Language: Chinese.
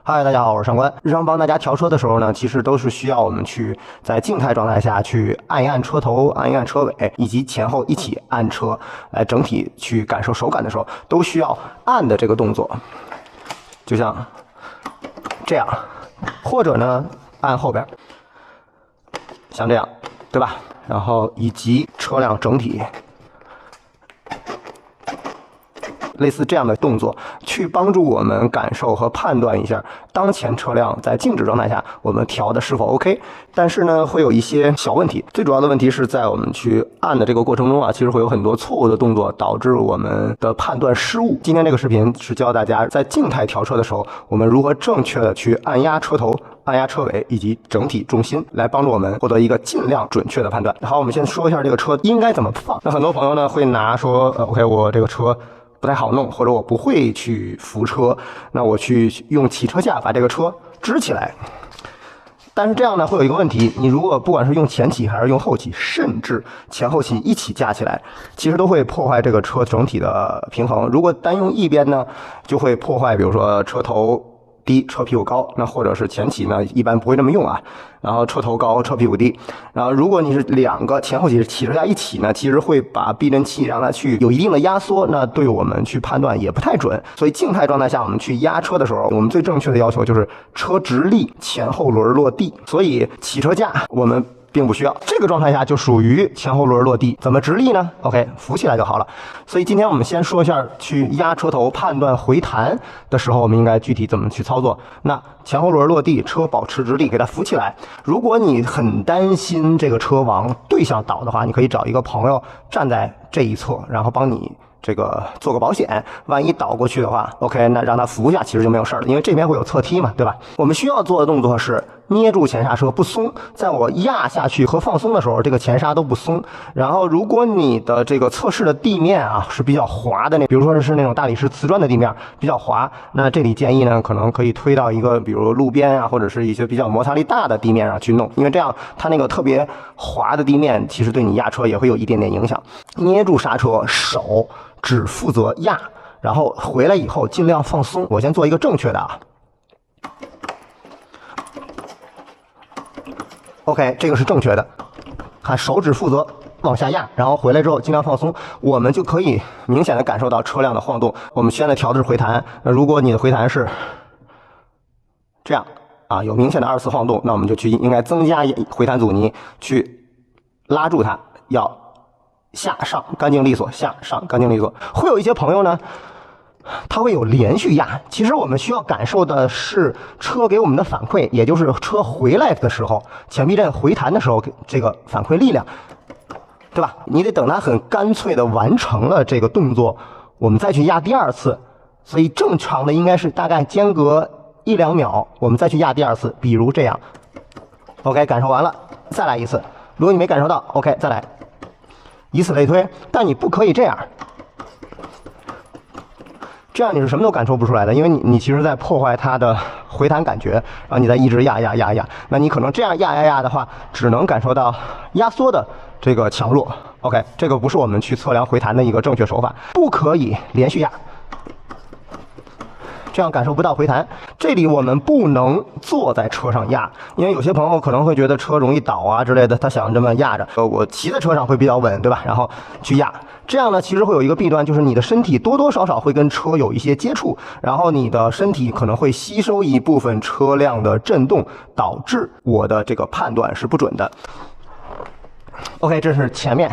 嗨，大家好，我是上官。日常帮大家调车的时候呢，其实都是需要我们去在静态状态下去按一按车头、按一按车尾，以及前后一起按车，来整体去感受手感的时候，都需要按的这个动作，就像这样，或者呢按后边，像这样，对吧？然后以及车辆整体。类似这样的动作，去帮助我们感受和判断一下当前车辆在静止状态下我们调的是否 OK。但是呢，会有一些小问题。最主要的问题是在我们去按的这个过程中啊，其实会有很多错误的动作，导致我们的判断失误。今天这个视频是教大家在静态调车的时候，我们如何正确的去按压车头、按压车尾以及整体重心，来帮助我们获得一个尽量准确的判断。好，我们先说一下这个车应该怎么放。那很多朋友呢会拿说，OK， 我这个车不太好弄，或者我不会去扶车，那我去用起车架把这个车支起来。但是这样呢会有一个问题，你如果不管是用前起还是用后起，甚至前后起一起架起来，其实都会破坏这个车整体的平衡。如果单用一边呢，就会破坏，比如说车头低车屁股高，那或者是前起呢一般不会这么用啊，然后车头高车屁股低，然后如果你是两个前后起车架一起呢，其实会把避震器让它去有一定的压缩，那对我们去判断也不太准。所以静态状态下我们去压车的时候，我们最正确的要求就是车直立，前后轮落地。所以起车架我们并不需要，这个状态下就属于前后轮落地。怎么直立呢 ？OK， 扶起来就好了。所以今天我们先说一下去压车头判断回弹的时候，我们应该具体怎么去操作。那前后轮落地，车保持直立，给它扶起来。如果你很担心这个车往对向倒的话，你可以找一个朋友站在这一侧，然后帮你这个做个保险，万一倒过去的话 ，OK， 那让它扶一下，其实就没有事了，因为这边会有侧踢嘛，对吧？我们需要做的动作是捏住前刹车不松，在我压下去和放松的时候，这个前刹都不松。然后，如果你的这个测试的地面啊是比较滑的，比如说是那种大理石瓷砖的地面比较滑，那这里建议呢，可能可以推到一个比如路边啊，或者是一些比较摩擦力大的地面上去弄，因为这样它那个特别滑的地面，其实对你压车也会有一点点影响。捏住刹车，手只负责压，然后回来以后尽量放松。我先做一个正确的啊。OK， 这个是正确的。看，手指负责往下压，然后回来之后尽量放松，我们就可以明显的感受到车辆的晃动。我们现在调的是回弹，那如果你的回弹是这样啊，有明显的二次晃动，那我们就应该增加回弹阻尼，去拉住它，要下上干净利索，下上干净利索。会有一些朋友呢，它会有连续压，其实我们需要感受的是车给我们的反馈，也就是车回来的时候，前避震回弹的时候这个反馈力量，对吧？你得等它很干脆的完成了这个动作，我们再去压第二次。所以正常的应该是大概间隔1-2秒，我们再去压第二次，比如这样。OK， 感受完了，再来一次。如果你没感受到 ，OK， 再来，以此类推。但你不可以这样。这样你是什么都感受不出来的，因为你其实在破坏它的回弹感觉，然后你再一直压，那你可能这样压的话，只能感受到压缩的这个强弱。OK， 这个不是我们去测量回弹的一个正确手法，不可以连续压，这样感受不到回弹。这里我们不能坐在车上压，因为有些朋友可能会觉得车容易倒啊之类的，他想这么压着，我骑在车上会比较稳，对吧？然后去压。这样呢，其实会有一个弊端，就是你的身体多多少少会跟车有一些接触，然后你的身体可能会吸收一部分车辆的震动，导致我的这个判断是不准的。OK， 这是前面。